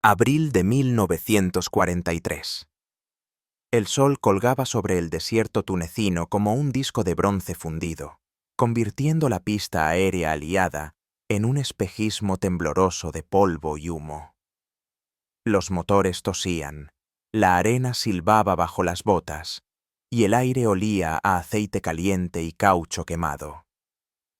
Abril de 1943. El sol colgaba sobre el desierto tunecino como un disco de bronce fundido, convirtiendo la pista aérea aliada en un espejismo tembloroso de polvo y humo. Los motores tosían, la arena silbaba bajo las botas, y el aire olía a aceite caliente y caucho quemado.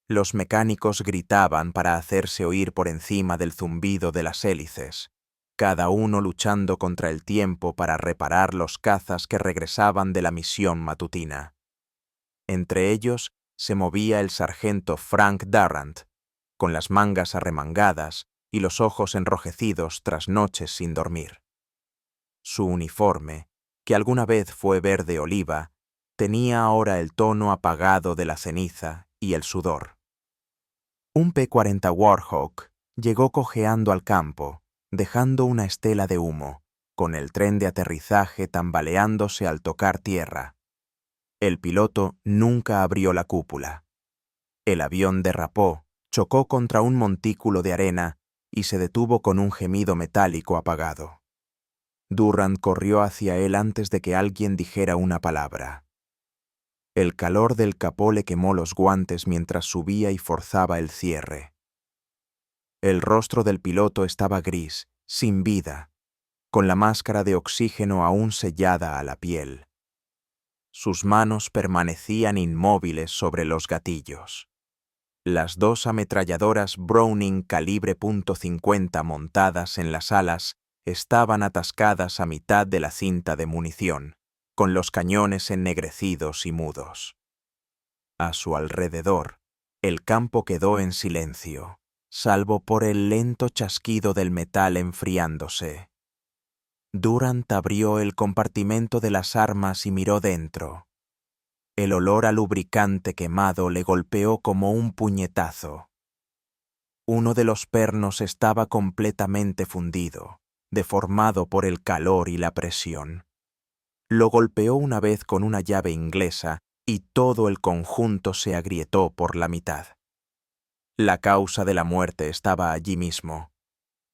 Los mecánicos gritaban para hacerse oír por encima del zumbido de las hélices, cada uno luchando contra el tiempo para reparar los cazas que regresaban de la misión matutina. Entre ellos se movía el sargento Frank Darrant, con las mangas arremangadas y los ojos enrojecidos tras noches sin dormir. Su uniforme, que alguna vez fue verde oliva, tenía ahora el tono apagado de la ceniza y el sudor. Un P-40 Warhawk llegó cojeando al campo, dejando una estela de humo, con el tren de aterrizaje tambaleándose al tocar tierra. El piloto nunca abrió la cúpula. El avión derrapó, chocó contra un montículo de arena y se detuvo con un gemido metálico apagado. Durrant corrió hacia él antes de que alguien dijera una palabra. El calor del capó le quemó los guantes mientras subía y forzaba el cierre. El rostro del piloto estaba gris, sin vida, con la máscara de oxígeno aún sellada a la piel. Sus manos permanecían inmóviles sobre los gatillos. Las dos ametralladoras Browning calibre .50 montadas en las alas estaban atascadas a mitad de la cinta de munición, con los cañones ennegrecidos y mudos. A su alrededor, el campo quedó en silencio, salvo por el lento chasquido del metal enfriándose. Durrant abrió el compartimento de las armas y miró dentro. El olor a lubricante quemado le golpeó como un puñetazo. Uno de los pernos estaba completamente fundido, deformado por el calor y la presión. Lo golpeó una vez con una llave inglesa y todo el conjunto se agrietó por la mitad. La causa de la muerte estaba allí mismo.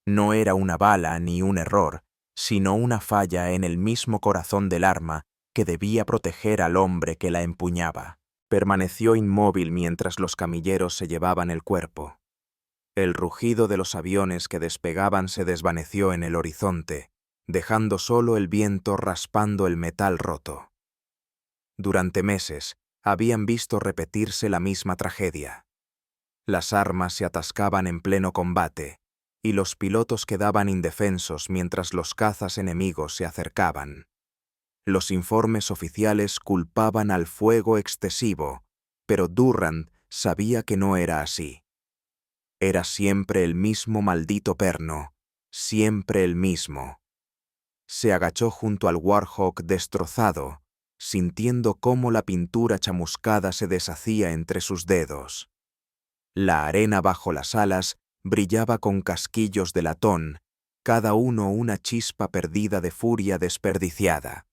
No era una bala ni un error, sino una falla en el mismo corazón del arma que debía proteger al hombre que la empuñaba. Permaneció inmóvil mientras los camilleros se llevaban el cuerpo. El rugido de los aviones que despegaban se desvaneció en el horizonte, dejando solo el viento raspando el metal roto. Durante meses habían visto repetirse la misma tragedia. Las armas se atascaban en pleno combate, y los pilotos quedaban indefensos mientras los cazas enemigos se acercaban. Los informes oficiales culpaban al fuego excesivo, pero Durrant sabía que no era así. Era siempre el mismo maldito perno, siempre el mismo. Se agachó junto al Warhawk destrozado, sintiendo cómo la pintura chamuscada se deshacía entre sus dedos. La arena bajo las alas brillaba con casquillos de latón, cada uno una chispa perdida de furia desperdiciada.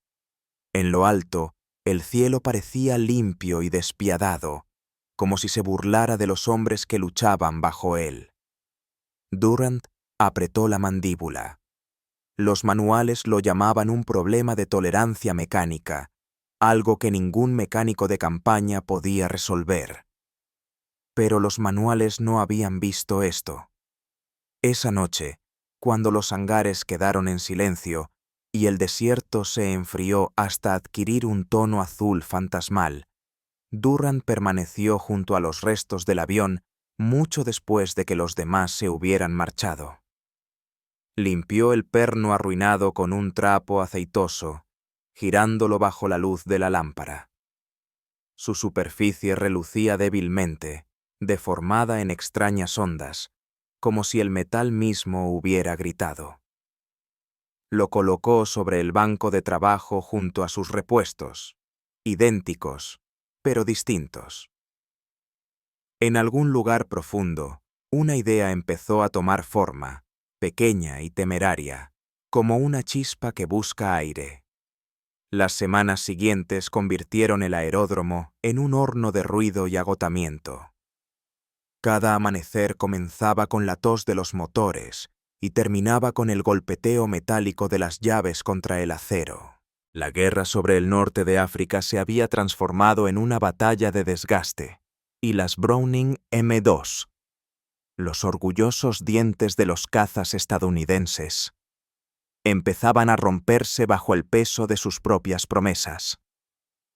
En lo alto, el cielo parecía limpio y despiadado, como si se burlara de los hombres que luchaban bajo él. Durrant apretó la mandíbula. Los manuales lo llamaban un problema de tolerancia mecánica, algo que ningún mecánico de campaña podía resolver. Pero los manuales no habían visto esto. Esa noche, cuando los hangares quedaron en silencio y el desierto se enfrió hasta adquirir un tono azul fantasmal, Durrant permaneció junto a los restos del avión mucho después de que los demás se hubieran marchado. Limpió el perno arruinado con un trapo aceitoso, girándolo bajo la luz de la lámpara. Su superficie relucía débilmente, deformada en extrañas ondas, como si el metal mismo hubiera gritado. Lo colocó sobre el banco de trabajo junto a sus repuestos, idénticos, pero distintos. En algún lugar profundo, una idea empezó a tomar forma, pequeña y temeraria, como una chispa que busca aire. Las semanas siguientes convirtieron el aeródromo en un horno de ruido y agotamiento. Cada amanecer comenzaba con la tos de los motores y terminaba con el golpeteo metálico de las llaves contra el acero. La guerra sobre el norte de África se había transformado en una batalla de desgaste, y las Browning M2, los orgullosos dientes de los cazas estadounidenses, empezaban a romperse bajo el peso de sus propias promesas.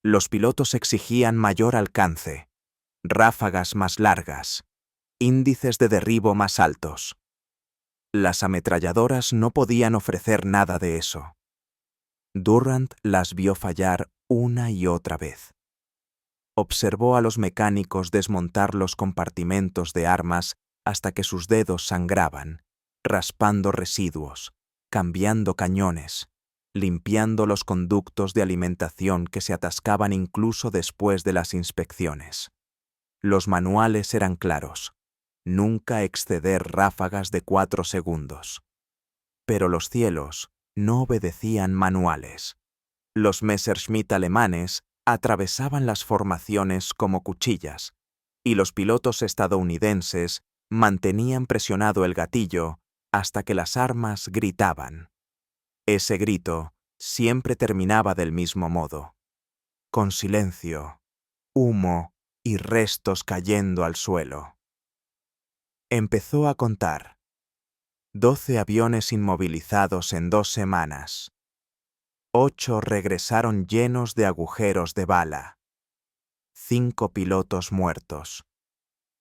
Los pilotos exigían mayor alcance, ráfagas más largas, índices de derribo más altos. Las ametralladoras no podían ofrecer nada de eso. Durant las vio fallar una y otra vez. Observó a los mecánicos desmontar los compartimentos de armas hasta que sus dedos sangraban, raspando residuos, cambiando cañones, limpiando los conductos de alimentación que se atascaban incluso después de las inspecciones. Los manuales eran claros: nunca exceder ráfagas de 4 segundos. Pero los cielos no obedecían manuales. Los Messerschmitt alemanes atravesaban las formaciones como cuchillas, y los pilotos estadounidenses mantenían presionado el gatillo hasta que las armas gritaban. Ese grito siempre terminaba del mismo modo, con silencio, humo y restos cayendo al suelo. Empezó a contar. 12 aviones inmovilizados en 2 semanas. 8 regresaron llenos de agujeros de bala. 5 pilotos muertos.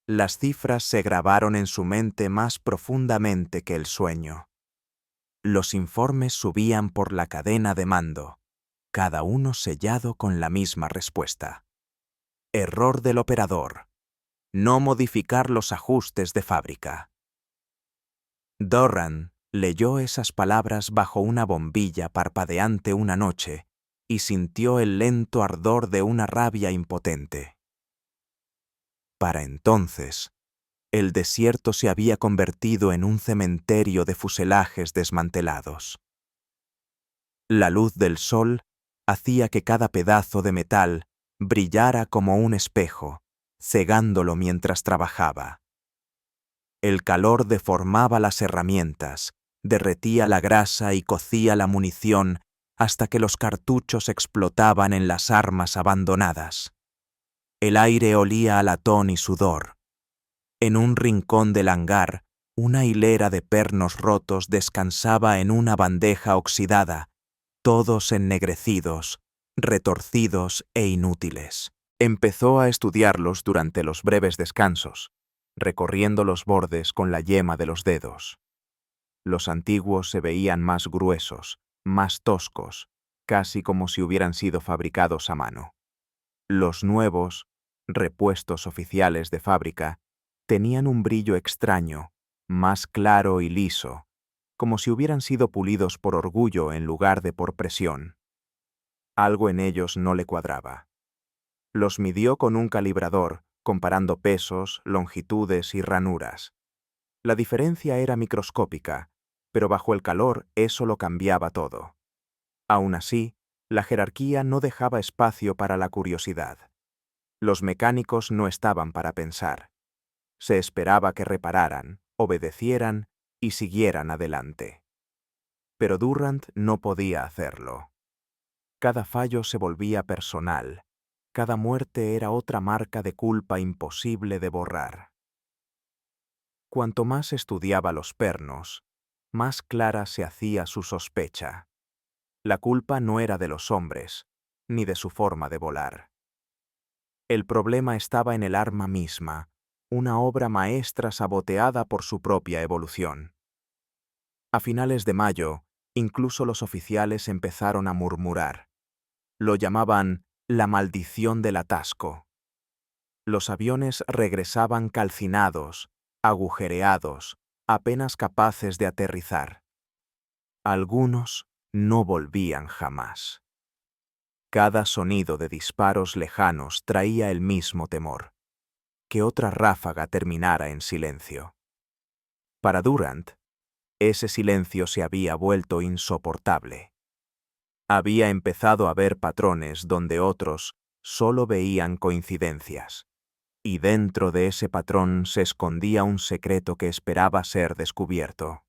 Las cifras se grabaron en su mente más profundamente que el sueño. Los informes subían por la cadena de mando, cada uno sellado con la misma respuesta. Error del operador. No modificar los ajustes de fábrica. Durant leyó esas palabras bajo una bombilla parpadeante una noche y sintió el lento ardor de una rabia impotente. Para entonces, el desierto se había convertido en un cementerio de fuselajes desmantelados. La luz del sol hacía que cada pedazo de metal brillara como un espejo, cegándolo mientras trabajaba. El calor deformaba las herramientas, derretía la grasa y cocía la munición hasta que los cartuchos explotaban en las armas abandonadas. El aire olía a latón y sudor. En un rincón del hangar, una hilera de pernos rotos descansaba en una bandeja oxidada, todos ennegrecidos, retorcidos e inútiles. Empezó a estudiarlos durante los breves descansos, recorriendo los bordes con la yema de los dedos. Los antiguos se veían más gruesos, más toscos, casi como si hubieran sido fabricados a mano. Los nuevos, repuestos oficiales de fábrica, tenían un brillo extraño, más claro y liso, como si hubieran sido pulidos por orgullo en lugar de por presión. Algo en ellos no le cuadraba. Los midió con un calibrador, comparando pesos, longitudes y ranuras. La diferencia era microscópica, pero bajo el calor eso lo cambiaba todo. Aún así, la jerarquía no dejaba espacio para la curiosidad. Los mecánicos no estaban para pensar. Se esperaba que repararan, obedecieran y siguieran adelante. Pero Durant no podía hacerlo. Cada fallo se volvía personal. Cada muerte era otra marca de culpa imposible de borrar. Cuanto más estudiaba los pernos, más clara se hacía su sospecha. La culpa no era de los hombres, ni de su forma de volar. El problema estaba en el arma misma, una obra maestra saboteada por su propia evolución. A finales de mayo, incluso los oficiales empezaron a murmurar. Lo llamaban la maldición del atasco. Los aviones regresaban calcinados, agujereados, apenas capaces de aterrizar. Algunos no volvían jamás. Cada sonido de disparos lejanos traía el mismo temor: que otra ráfaga terminara en silencio. Para Durant, ese silencio se había vuelto insoportable. Había empezado a ver patrones donde otros solo veían coincidencias, y dentro de ese patrón se escondía un secreto que esperaba ser descubierto.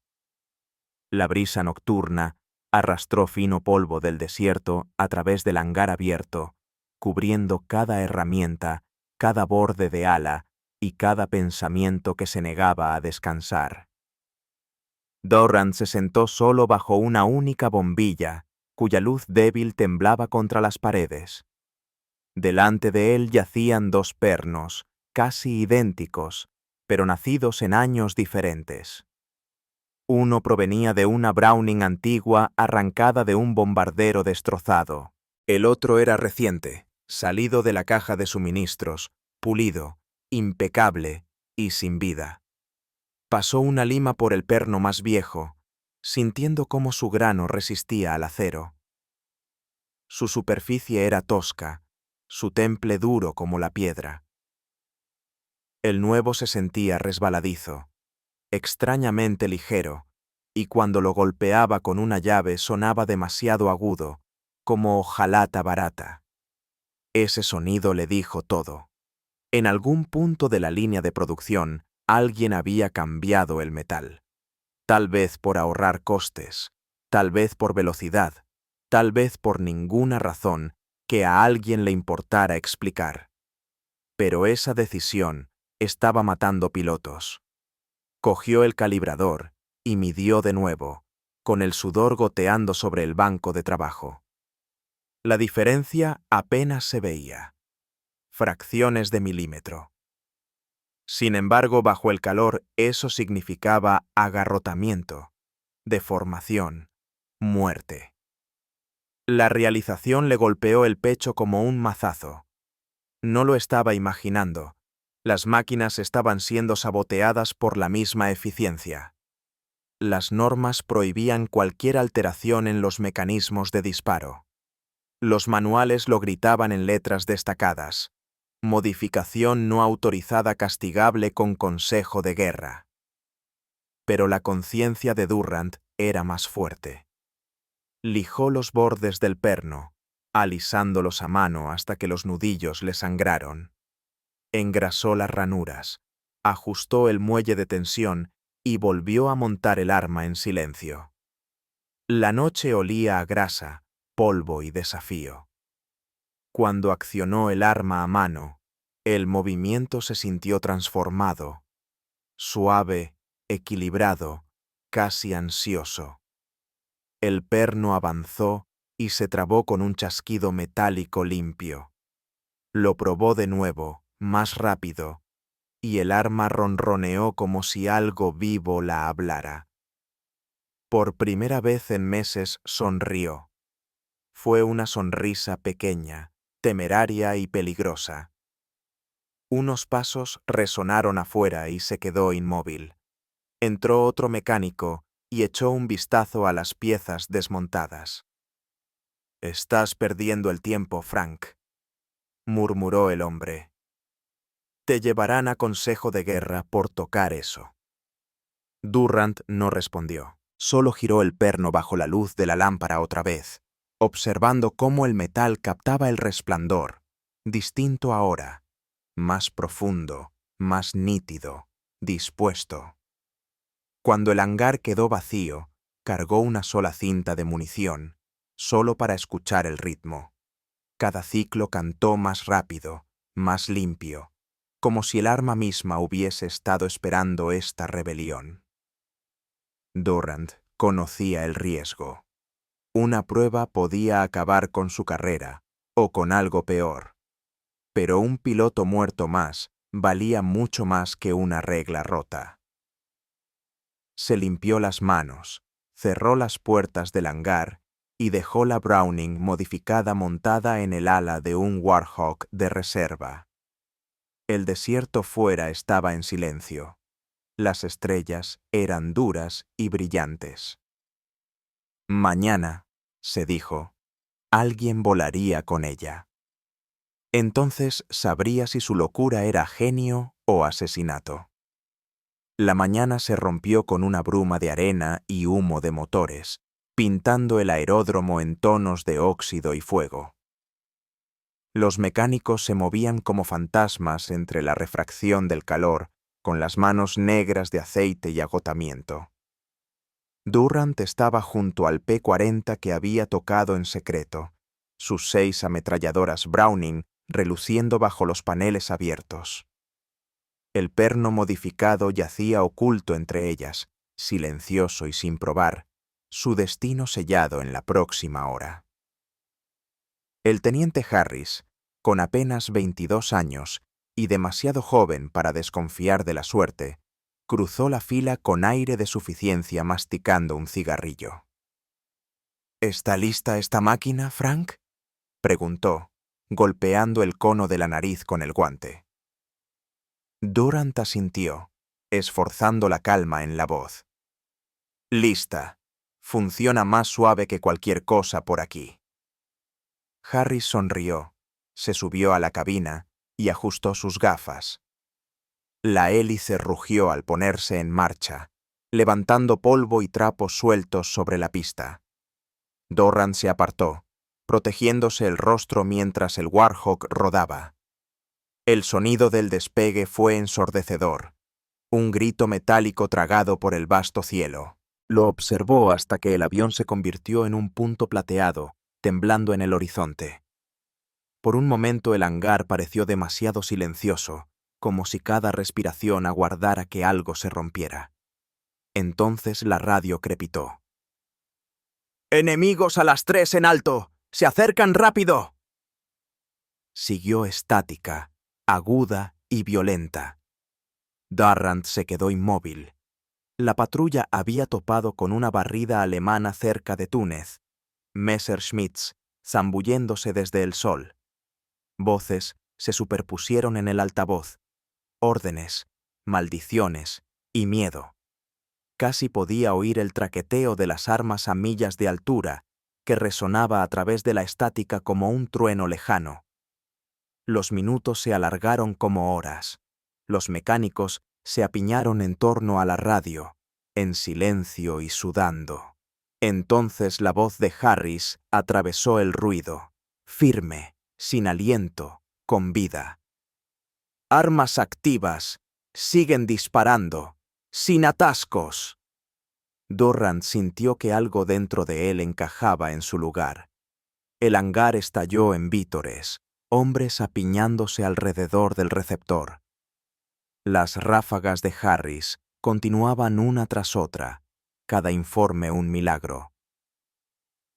La brisa nocturna arrastró fino polvo del desierto a través del hangar abierto, cubriendo cada herramienta, cada borde de ala y cada pensamiento que se negaba a descansar. Durrant se sentó solo bajo una única bombilla, cuya luz débil temblaba contra las paredes. Delante de él yacían dos pernos, casi idénticos, pero nacidos en años diferentes. Uno provenía de una Browning antigua arrancada de un bombardero destrozado. El otro era reciente, salido de la caja de suministros, pulido, impecable y sin vida. Pasó una lima por el perno más viejo, sintiendo cómo su grano resistía al acero. Su superficie era tosca, su temple duro como la piedra. El nuevo se sentía resbaladizo, extrañamente ligero, y cuando lo golpeaba con una llave sonaba demasiado agudo, como hojalata barata. Ese sonido le dijo todo. En algún punto de la línea de producción, alguien había cambiado el metal. Tal vez por ahorrar costes, tal vez por velocidad, tal vez por ninguna razón que a alguien le importara explicar. Pero esa decisión estaba matando pilotos. Cogió el calibrador y midió de nuevo, con el sudor goteando sobre el banco de trabajo. La diferencia apenas se veía. Fracciones de milímetro. Sin embargo, bajo el calor, eso significaba agarrotamiento, deformación, muerte. La realización le golpeó el pecho como un mazazo. No lo estaba imaginando. Las máquinas estaban siendo saboteadas por la misma eficiencia. Las normas prohibían cualquier alteración en los mecanismos de disparo. Los manuales lo gritaban en letras destacadas. Modificación no autorizada castigable con consejo de guerra. Pero la conciencia de Durrant era más fuerte. Lijó los bordes del perno, alisándolos a mano hasta que los nudillos le sangraron. Engrasó las ranuras, ajustó el muelle de tensión y volvió a montar el arma en silencio. La noche olía a grasa, polvo y desafío. Cuando accionó el arma a mano, el movimiento se sintió transformado, suave, equilibrado, casi ansioso. El perno avanzó y se trabó con un chasquido metálico limpio. Lo probó de nuevo, más rápido, y el arma ronroneó como si algo vivo la hablara. Por primera vez en meses sonrió. Fue una sonrisa pequeña, temeraria y peligrosa. Unos pasos resonaron afuera y se quedó inmóvil. Entró otro mecánico y echó un vistazo a las piezas desmontadas. «Estás perdiendo el tiempo, Frank», murmuró el hombre. «Te llevarán a consejo de guerra por tocar eso». Durrant no respondió. Solo giró el perno bajo la luz de la lámpara otra vez, observando cómo el metal captaba el resplandor, distinto ahora, más profundo, más nítido, dispuesto. Cuando el hangar quedó vacío, cargó una sola cinta de munición, solo para escuchar el ritmo. Cada ciclo cantó más rápido, más limpio, como si el arma misma hubiese estado esperando esta rebelión. Durrant conocía el riesgo. Una prueba podía acabar con su carrera, o con algo peor. Pero un piloto muerto más valía mucho más que una regla rota. Se limpió las manos, cerró las puertas del hangar y dejó la Browning modificada montada en el ala de un Warhawk de reserva. El desierto fuera estaba en silencio. Las estrellas eran duras y brillantes. Mañana, se dijo, alguien volaría con ella. Entonces sabría si su locura era genio o asesinato. La mañana se rompió con una bruma de arena y humo de motores, pintando el aeródromo en tonos de óxido y fuego. Los mecánicos se movían como fantasmas entre la refracción del calor, con las manos negras de aceite y agotamiento. Durant estaba junto al P-40 que había tocado en secreto, sus 6 ametralladoras Browning reluciendo bajo los paneles abiertos. El perno modificado yacía oculto entre ellas, silencioso y sin probar, su destino sellado en la próxima hora. El teniente Harris, con apenas 22 años y demasiado joven para desconfiar de la suerte, cruzó la fila con aire de suficiencia masticando un cigarrillo. ¿Está lista esta máquina, Frank?, preguntó, golpeando el cono de la nariz con el guante. Durant asintió, esforzando la calma en la voz. Lista. Funciona más suave que cualquier cosa por aquí. Harris sonrió, se subió a la cabina y ajustó sus gafas. La hélice rugió al ponerse en marcha, levantando polvo y trapos sueltos sobre la pista. Durant se apartó, protegiéndose el rostro mientras el Warhawk rodaba. El sonido del despegue fue ensordecedor, un grito metálico tragado por el vasto cielo. Lo observó hasta que el avión se convirtió en un punto plateado, temblando en el horizonte. Por un momento el hangar pareció demasiado silencioso, como si cada respiración aguardara que algo se rompiera. Entonces la radio crepitó. ¡Enemigos a las 3 en alto! ¡Se acercan rápido! Siguió estática, aguda y violenta. Durant se quedó inmóvil. La patrulla había topado con una barrida alemana cerca de Túnez, Messerschmitts, zambulléndose desde el sol. Voces se superpusieron en el altavoz, órdenes, maldiciones y miedo. Casi podía oír el traqueteo de las armas a millas de altura, que resonaba a través de la estática como un trueno lejano. Los minutos se alargaron como horas. Los mecánicos se apiñaron en torno a la radio, en silencio y sudando. Entonces la voz de Harris atravesó el ruido, firme, sin aliento, con vida. Armas activas, siguen disparando, sin atascos. Durant sintió que algo dentro de él encajaba en su lugar. El hangar estalló en vítores, hombres apiñándose alrededor del receptor. Las ráfagas de Harris continuaban una tras otra, cada informe un milagro.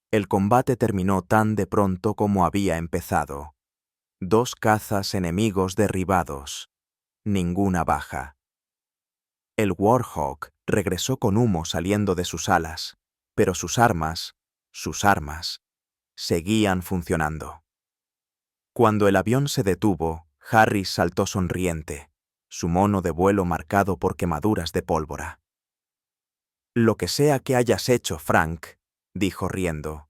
El combate terminó tan de pronto como había empezado. 2 cazas enemigos derribados, ninguna baja. El Warhawk regresó con humo saliendo de sus alas, pero sus armas, seguían funcionando. Cuando el avión se detuvo, Harris saltó sonriente, su mono de vuelo marcado por quemaduras de pólvora. «Lo que sea que hayas hecho, Frank», dijo riendo,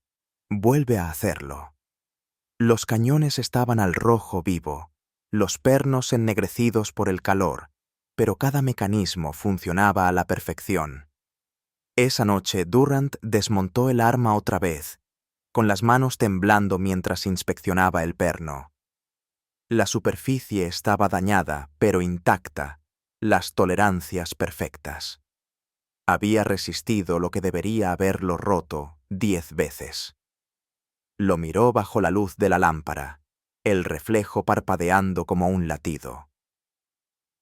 «vuelve a hacerlo». Los cañones estaban al rojo vivo, los pernos ennegrecidos por el calor, pero cada mecanismo funcionaba a la perfección. Esa noche Durant desmontó el arma otra vez, con las manos temblando mientras inspeccionaba el perno. La superficie estaba dañada, pero intacta, las tolerancias perfectas. Había resistido lo que debería haberlo roto 10 veces. Lo miró bajo la luz de la lámpara, el reflejo parpadeando como un latido.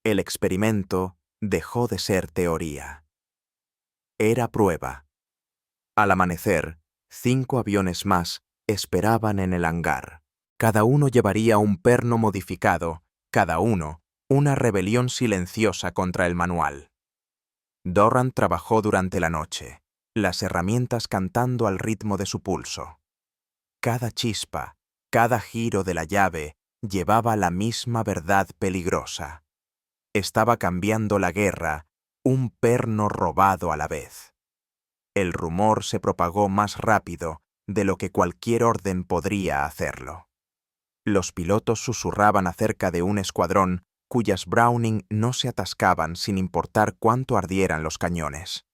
El experimento dejó de ser teoría. Era prueba. Al amanecer, 5 aviones más esperaban en el hangar. Cada uno llevaría un perno modificado, cada uno una rebelión silenciosa contra el manual. Durant trabajó durante la noche, las herramientas cantando al ritmo de su pulso. Cada chispa, cada giro de la llave llevaba la misma verdad peligrosa. Estaba cambiando la guerra, un perno robado a la vez. El rumor se propagó más rápido de lo que cualquier orden podría hacerlo. Los pilotos susurraban acerca de un escuadrón cuyas Browning no se atascaban sin importar cuánto ardieran los cañones.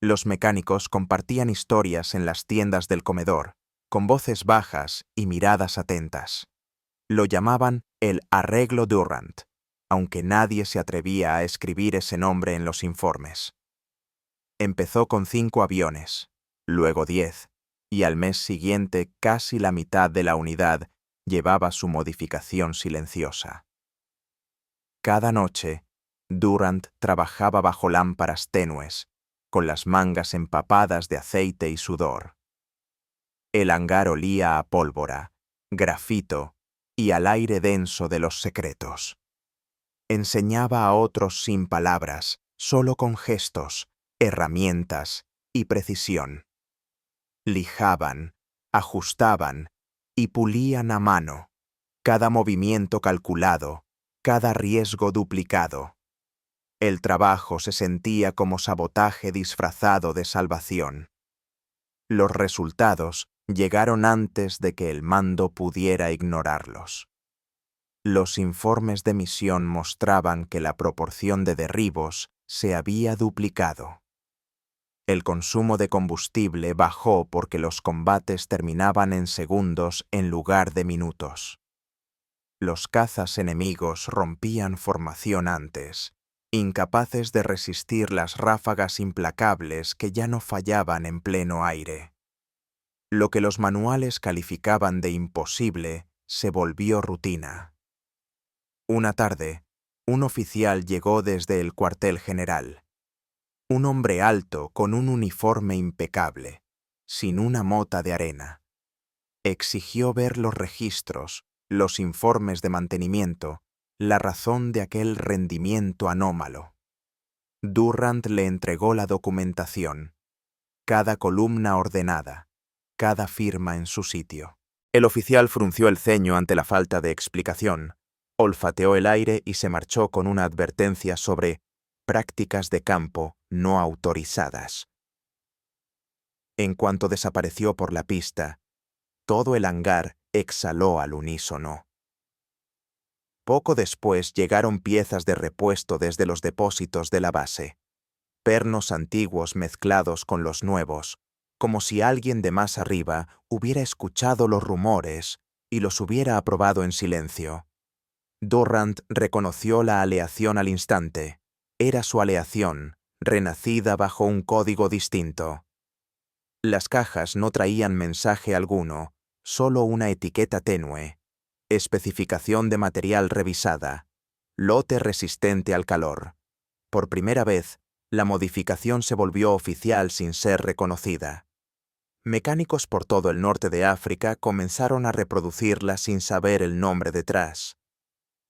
Los mecánicos compartían historias en las tiendas del comedor, con voces bajas y miradas atentas. Lo llamaban el arreglo Durant, aunque nadie se atrevía a escribir ese nombre en los informes. Empezó con 5 aviones, luego 10, y al mes siguiente casi la mitad de la unidad llevaba su modificación silenciosa. Cada noche, Durant trabajaba bajo lámparas tenues, con las mangas empapadas de aceite y sudor. El hangar olía a pólvora, grafito y al aire denso de los secretos. Enseñaba a otros sin palabras, solo con gestos, herramientas y precisión. Lijaban, ajustaban y pulían a mano, cada movimiento calculado, cada riesgo duplicado. El trabajo se sentía como sabotaje disfrazado de salvación. Los resultados llegaron antes de que el mando pudiera ignorarlos. Los informes de misión mostraban que la proporción de derribos se había duplicado. El consumo de combustible bajó porque los combates terminaban en segundos en lugar de minutos. Los cazas enemigos rompían formación antes, incapaces de resistir las ráfagas implacables que ya no fallaban en pleno aire. Lo que los manuales calificaban de imposible se volvió rutina. Una tarde, un oficial llegó desde el cuartel general. Un hombre alto con un uniforme impecable, sin una mota de arena. Exigió ver los registros, los informes de mantenimiento, la razón de aquel rendimiento anómalo. Durant le entregó la documentación, cada columna ordenada, cada firma en su sitio. El oficial frunció el ceño ante la falta de explicación, olfateó el aire y se marchó con una advertencia sobre prácticas de campo no autorizadas. En cuanto desapareció por la pista, todo el hangar exhaló al unísono. Poco después llegaron piezas de repuesto desde los depósitos de la base, pernos antiguos mezclados con los nuevos, como si alguien de más arriba hubiera escuchado los rumores y los hubiera aprobado en silencio. Durant reconoció la aleación al instante. Era su aleación, renacida bajo un código distinto. Las cajas no traían mensaje alguno, solo una etiqueta tenue, especificación de material revisada, lote resistente al calor. Por primera vez, la modificación se volvió oficial sin ser reconocida. Mecánicos por todo el norte de África comenzaron a reproducirla sin saber el nombre detrás.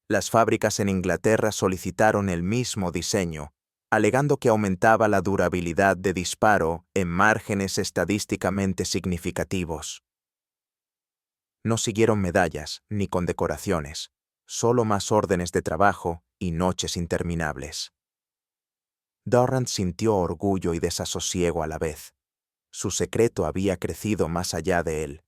Las fábricas en Inglaterra solicitaron el mismo diseño, alegando que aumentaba la durabilidad de disparo en márgenes estadísticamente significativos. No siguieron medallas ni condecoraciones, solo más órdenes de trabajo y noches interminables. Durant sintió orgullo y desasosiego a la vez. Su secreto había crecido más allá de él.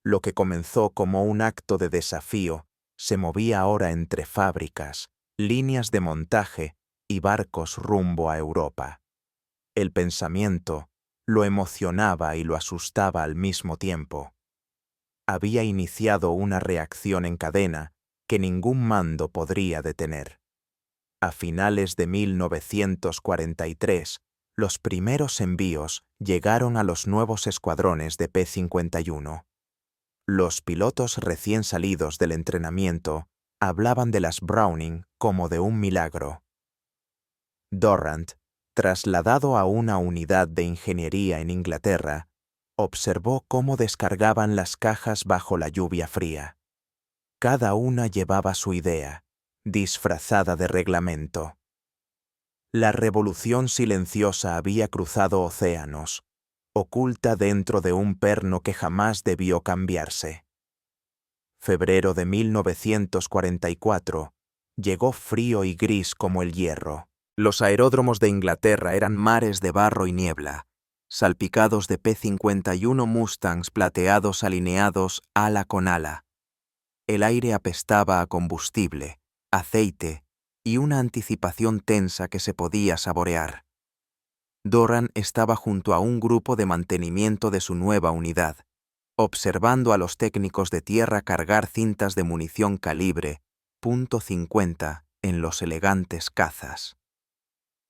Lo que comenzó como un acto de desafío se movía ahora entre fábricas, líneas de montaje y barcos rumbo a Europa. El pensamiento lo emocionaba y lo asustaba al mismo tiempo. Había iniciado una reacción en cadena que ningún mando podría detener. A finales de 1943, los primeros envíos llegaron a los nuevos escuadrones de P-51. Los pilotos recién salidos del entrenamiento hablaban de las Browning como de un milagro. Durant, trasladado a una unidad de ingeniería en Inglaterra, observó cómo descargaban las cajas bajo la lluvia fría. Cada una llevaba su idea, disfrazada de reglamento. La revolución silenciosa había cruzado océanos, oculta dentro de un perno que jamás debió cambiarse. Febrero de 1944 llegó frío y gris como el hierro. Los aeródromos de Inglaterra eran mares de barro y niebla, salpicados de P-51 Mustangs plateados alineados ala con ala. El aire apestaba a combustible, aceite y una anticipación tensa que se podía saborear. Durant estaba junto a un grupo de mantenimiento de su nueva unidad, observando a los técnicos de tierra cargar cintas de munición calibre .50 en los elegantes cazas.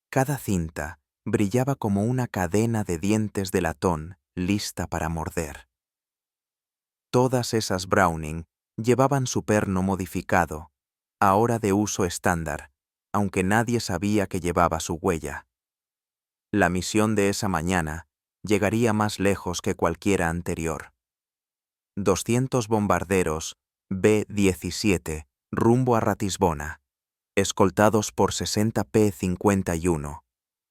Cada cinta brillaba como una cadena de dientes de latón lista para morder. Todas esas Browning llevaban su perno modificado, ahora de uso estándar, aunque nadie sabía que llevaba su huella. La misión de esa mañana llegaría más lejos que cualquiera anterior. 200 bombarderos B-17 rumbo a Ratisbona, escoltados por 60 P-51,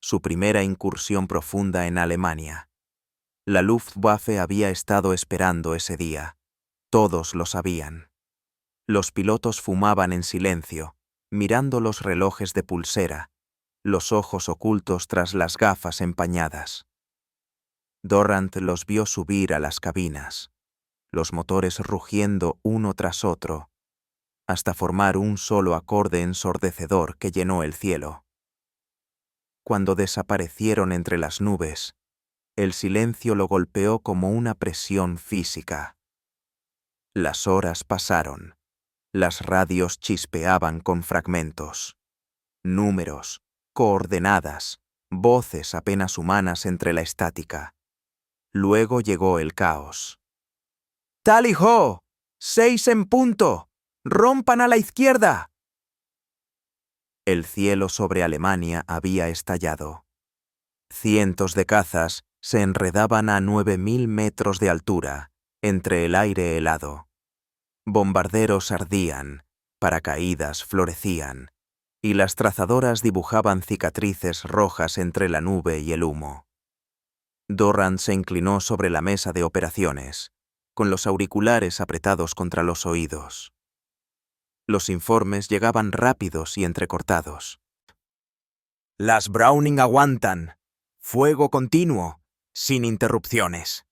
su primera incursión profunda en Alemania. La Luftwaffe había estado esperando ese día. Todos lo sabían. Los pilotos fumaban en silencio, mirando los relojes de pulsera, los ojos ocultos tras las gafas empañadas. Dorrant los vio subir a las cabinas, los motores rugiendo uno tras otro, hasta formar un solo acorde ensordecedor que llenó el cielo. Cuando desaparecieron entre las nubes, el silencio lo golpeó como una presión física. Las horas pasaron. Las radios chispeaban con fragmentos. Números, coordenadas, voces apenas humanas entre la estática. Luego llegó el caos. ¡Tally-ho! ¡6 en punto! ¡Rompan a la izquierda! El cielo sobre Alemania había estallado. Cientos de cazas se enredaban a 9.000 metros de altura, entre el aire helado. Bombarderos ardían, paracaídas florecían, y las trazadoras dibujaban cicatrices rojas entre la nube y el humo. Dorrant se inclinó sobre la mesa de operaciones, con los auriculares apretados contra los oídos. Los informes llegaban rápidos y entrecortados. Las Browning aguantan. Fuego continuo, sin interrupciones.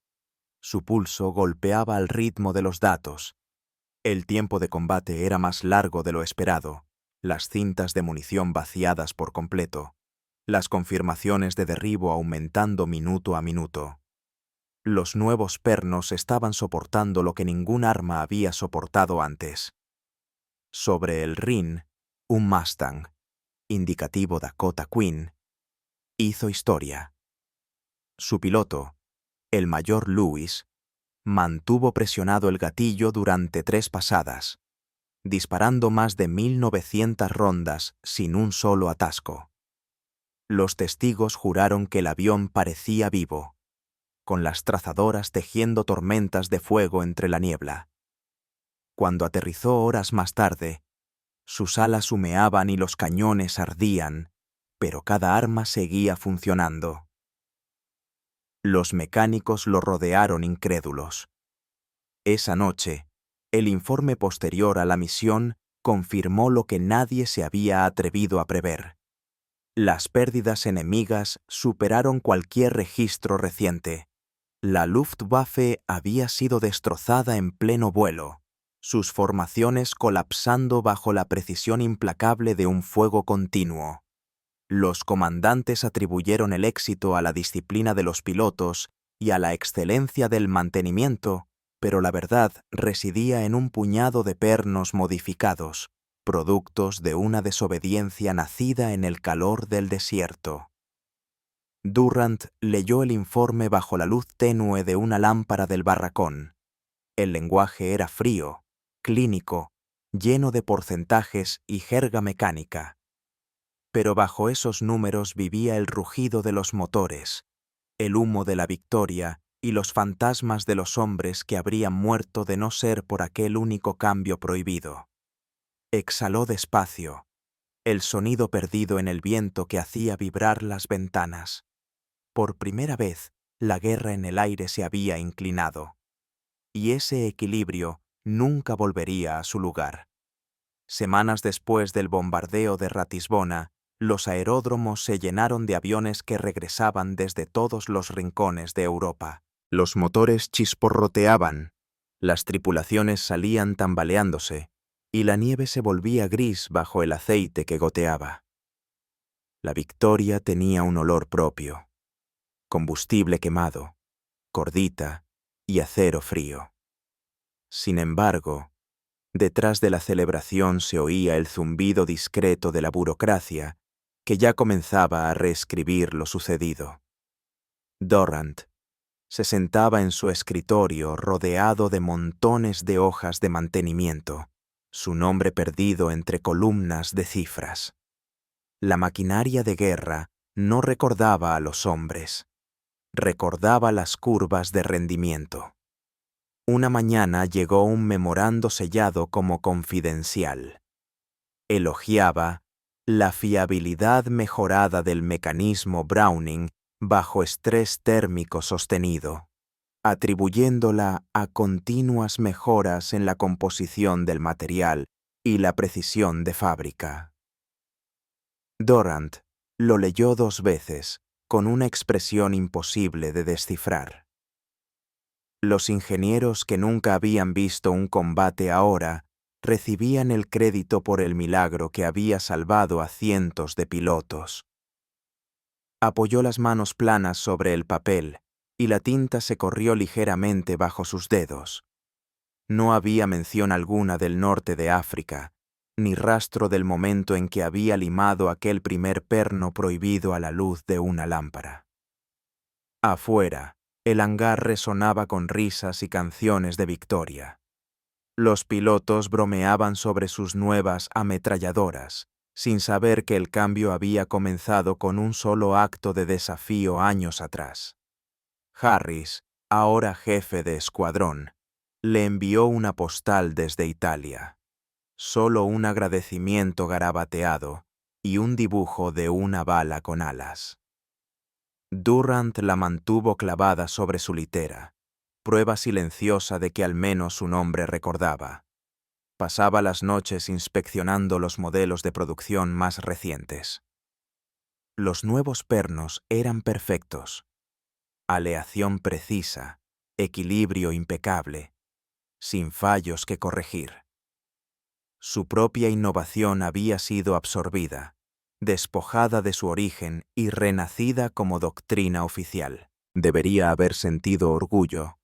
Su pulso golpeaba al ritmo de los datos. El tiempo de combate era más largo de lo esperado, las cintas de munición vaciadas por completo, las confirmaciones de derribo aumentando minuto a minuto. Los nuevos pernos estaban soportando lo que ningún arma había soportado antes. Sobre el Rin, un Mustang, indicativo Dakota Queen, hizo historia. Su piloto, el mayor Lewis, mantuvo presionado el gatillo durante 3 pasadas, disparando más de 1.900 rondas sin un solo atasco. Los testigos juraron que el avión parecía vivo, con las trazadoras tejiendo tormentas de fuego entre la niebla. Cuando aterrizó horas más tarde, sus alas humeaban y los cañones ardían, pero cada arma seguía funcionando. Los mecánicos lo rodearon incrédulos. Esa noche, el informe posterior a la misión confirmó lo que nadie se había atrevido a prever. Las pérdidas enemigas superaron cualquier registro reciente. La Luftwaffe había sido destrozada en pleno vuelo, sus formaciones colapsando bajo la precisión implacable de un fuego continuo. Los comandantes atribuyeron el éxito a la disciplina de los pilotos y a la excelencia del mantenimiento, pero la verdad residía en un puñado de pernos modificados, productos de una desobediencia nacida en el calor del desierto. Durrant leyó el informe bajo la luz tenue de una lámpara del barracón. El lenguaje era frío, clínico, lleno de porcentajes y jerga mecánica. Pero bajo esos números vivía el rugido de los motores, el humo de la victoria y los fantasmas de los hombres que habrían muerto de no ser por aquel único cambio prohibido. Exhaló despacio, el sonido perdido en el viento que hacía vibrar las ventanas. Por primera vez, la guerra en el aire se había inclinado, y ese equilibrio nunca volvería a su lugar. Semanas después del bombardeo de Ratisbona, los aeródromos se llenaron de aviones que regresaban desde todos los rincones de Europa. Los motores chisporroteaban, las tripulaciones salían tambaleándose, y la nieve se volvía gris bajo el aceite que goteaba. La victoria tenía un olor propio: combustible quemado, cordita y acero frío. Sin embargo, detrás de la celebración se oía el zumbido discreto de la burocracia que ya comenzaba a reescribir lo sucedido. Durant se sentaba en su escritorio rodeado de montones de hojas de mantenimiento, su nombre perdido entre columnas de cifras. La maquinaria de guerra no recordaba a los hombres, recordaba las curvas de rendimiento. Una mañana llegó un memorando sellado como confidencial. Elogiaba la fiabilidad mejorada del mecanismo Browning bajo estrés térmico sostenido, atribuyéndola a continuas mejoras en la composición del material y la precisión de fábrica. Durant lo leyó 2 veces, con una expresión imposible de descifrar. Los ingenieros que nunca habían visto un combate ahora recibían el crédito por el milagro que había salvado a cientos de pilotos. Apoyó las manos planas sobre el papel y la tinta se corrió ligeramente bajo sus dedos. No había mención alguna del norte de África, ni rastro del momento en que había limado aquel primer perno prohibido a la luz de una lámpara. Afuera, el hangar resonaba con risas y canciones de victoria. Los pilotos bromeaban sobre sus nuevas ametralladoras, sin saber que el cambio había comenzado con un solo acto de desafío años atrás. Harris, ahora jefe de escuadrón, le envió una postal desde Italia. Solo un agradecimiento garabateado y un dibujo de una bala con alas. Durant la mantuvo clavada sobre su litera, prueba silenciosa de que al menos su nombre recordaba. Pasaba las noches inspeccionando los modelos de producción más recientes. Los nuevos pernos eran perfectos. Aleación precisa, equilibrio impecable, sin fallos que corregir. Su propia innovación había sido absorbida, despojada de su origen y renacida como doctrina oficial. Debería haber sentido orgullo,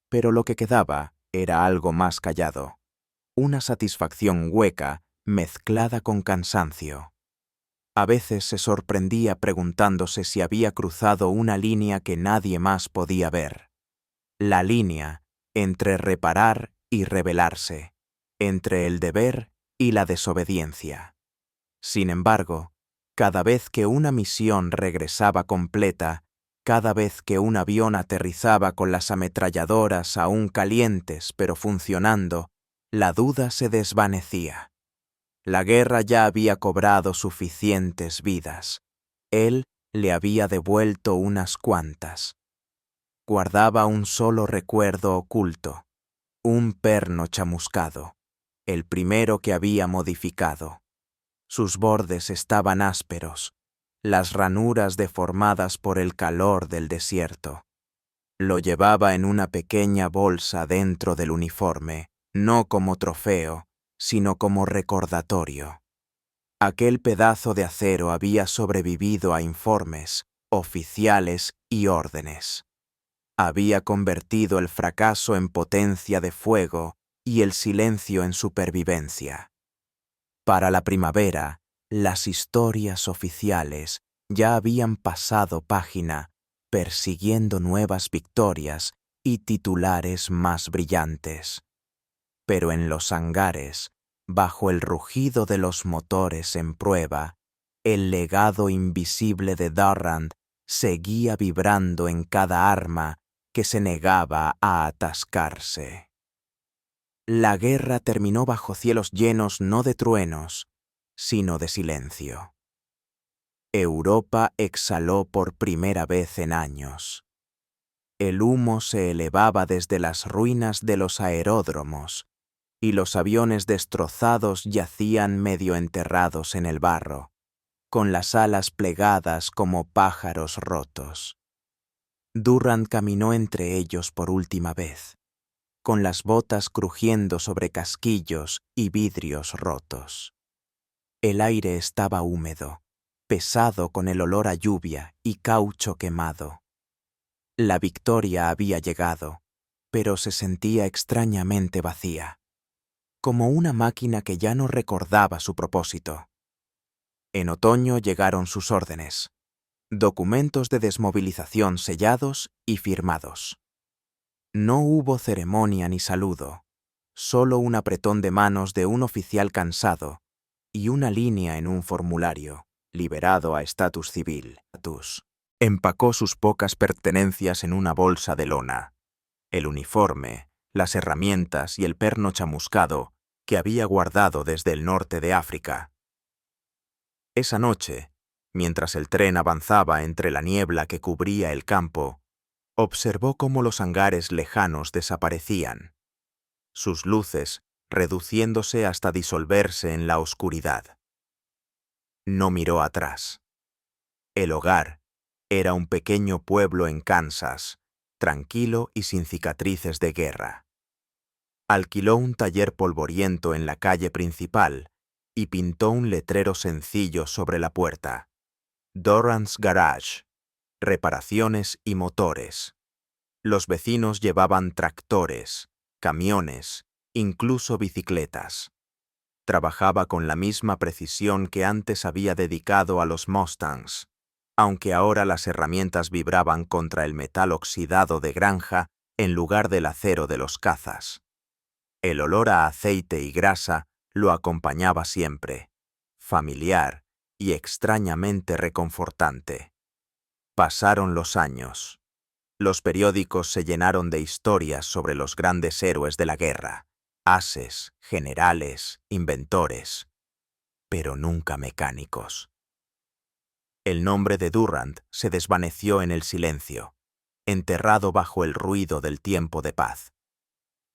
pero lo que quedaba era algo más callado, una satisfacción hueca mezclada con cansancio. A veces se sorprendía preguntándose si había cruzado una línea que nadie más podía ver. La línea entre reparar y rebelarse, entre el deber y la desobediencia. Sin embargo, cada vez que una misión regresaba completa, cada vez que un avión aterrizaba con las ametralladoras aún calientes pero funcionando, la duda se desvanecía. La guerra ya había cobrado suficientes vidas. Él le había devuelto unas cuantas. Guardaba un solo recuerdo oculto, un perno chamuscado, el primero que había modificado. Sus bordes estaban ásperos, las ranuras deformadas por el calor del desierto. Lo llevaba en una pequeña bolsa dentro del uniforme, no como trofeo, sino como recordatorio. Aquel pedazo de acero había sobrevivido a informes, oficiales y órdenes. Había convertido el fracaso en potencia de fuego y el silencio en supervivencia. Para la primavera, las historias oficiales ya habían pasado página, persiguiendo nuevas victorias y titulares más brillantes. Pero en los hangares, bajo el rugido de los motores en prueba, el legado invisible de Durant seguía vibrando en cada arma que se negaba a atascarse. La guerra terminó bajo cielos llenos no de truenos, sino de silencio. Europa exhaló por primera vez en años. El humo se elevaba desde las ruinas de los aeródromos, y los aviones destrozados yacían medio enterrados en el barro, con las alas plegadas como pájaros rotos. Durant caminó entre ellos por última vez, con las botas crujiendo sobre casquillos y vidrios rotos. El aire estaba húmedo, pesado con el olor a lluvia y caucho quemado. La victoria había llegado, pero se sentía extrañamente vacía, como una máquina que ya no recordaba su propósito. En otoño llegaron sus órdenes. Documentos de desmovilización sellados y firmados. No hubo ceremonia ni saludo, solo un apretón de manos de un oficial cansado y una línea en un formulario, liberado a estatus civil. Empacó sus pocas pertenencias en una bolsa de lona. El uniforme, las herramientas y el perno chamuscado que había guardado desde el norte de África. Esa noche, mientras el tren avanzaba entre la niebla que cubría el campo, observó cómo los hangares lejanos desaparecían, sus luces reduciéndose hasta disolverse en la oscuridad. No miró atrás. El hogar era un pequeño pueblo en Kansas, tranquilo y sin cicatrices de guerra. Alquiló un taller polvoriento en la calle principal y pintó un letrero sencillo sobre la puerta. Durant's Garage, reparaciones y motores. Los vecinos llevaban tractores, camiones, incluso bicicletas. Trabajaba con la misma precisión que antes había dedicado a los Mustangs, aunque ahora las herramientas vibraban contra el metal oxidado de granja en lugar del acero de los cazas. El olor a aceite y grasa lo acompañaba siempre, familiar y extrañamente reconfortante. Pasaron los años. Los periódicos se llenaron de historias sobre los grandes héroes de la guerra, ases, generales, inventores, pero nunca mecánicos. El nombre de Durant se desvaneció en el silencio, enterrado bajo el ruido del tiempo de paz.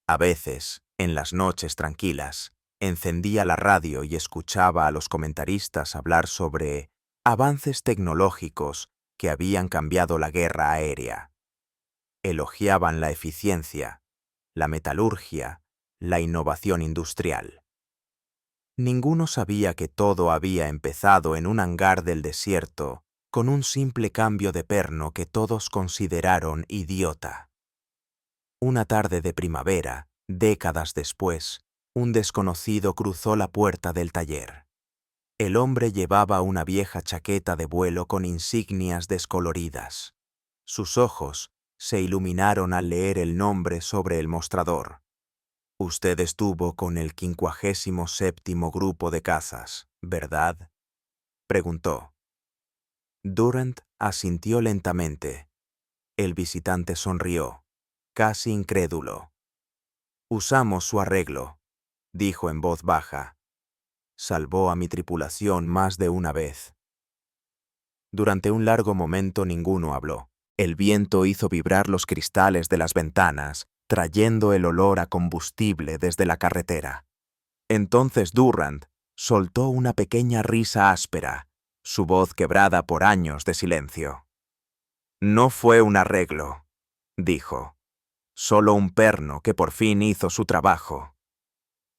A veces, en las noches tranquilas, encendía la radio y escuchaba a los comentaristas hablar sobre avances tecnológicos que habían cambiado la guerra aérea. Elogiaban la eficiencia, la metalurgia, la innovación industrial. Ninguno sabía que todo había empezado en un hangar del desierto con un simple cambio de perno que todos consideraron idiota. Una tarde de primavera, décadas después, un desconocido cruzó la puerta del taller. El hombre llevaba una vieja chaqueta de vuelo con insignias descoloridas. Sus ojos se iluminaron al leer el nombre sobre el mostrador. «Usted estuvo con el 57º Grupo de Cazas, ¿verdad?», preguntó. Durant asintió lentamente. El visitante sonrió, casi incrédulo. «Usamos su arreglo», dijo en voz baja. «Salvó a mi tripulación más de una vez». Durante un largo momento ninguno habló. El viento hizo vibrar los cristales de las ventanas, trayendo el olor a combustible desde la carretera. Entonces Durant soltó una pequeña risa áspera, su voz quebrada por años de silencio. «No fue un arreglo», dijo. «Solo un perno que por fin hizo su trabajo».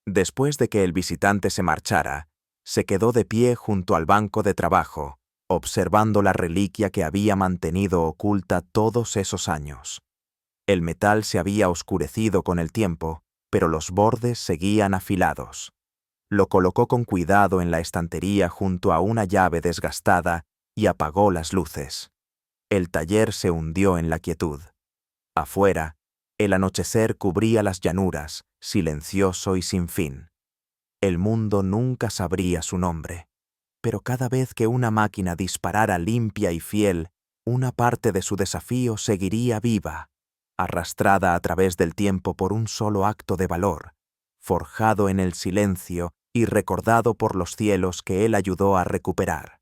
Después de que el visitante se marchara, se quedó de pie junto al banco de trabajo, observando la reliquia que había mantenido oculta todos esos años. El metal se había oscurecido con el tiempo, pero los bordes seguían afilados. Lo colocó con cuidado en la estantería junto a una llave desgastada y apagó las luces. El taller se hundió en la quietud. Afuera, el anochecer cubría las llanuras, silencioso y sin fin. El mundo nunca sabría su nombre, pero cada vez que una máquina disparara limpia y fiel, una parte de su desafío seguiría viva, arrastrada a través del tiempo por un solo acto de valor, forjado en el silencio y recordado por los cielos que él ayudó a recuperar.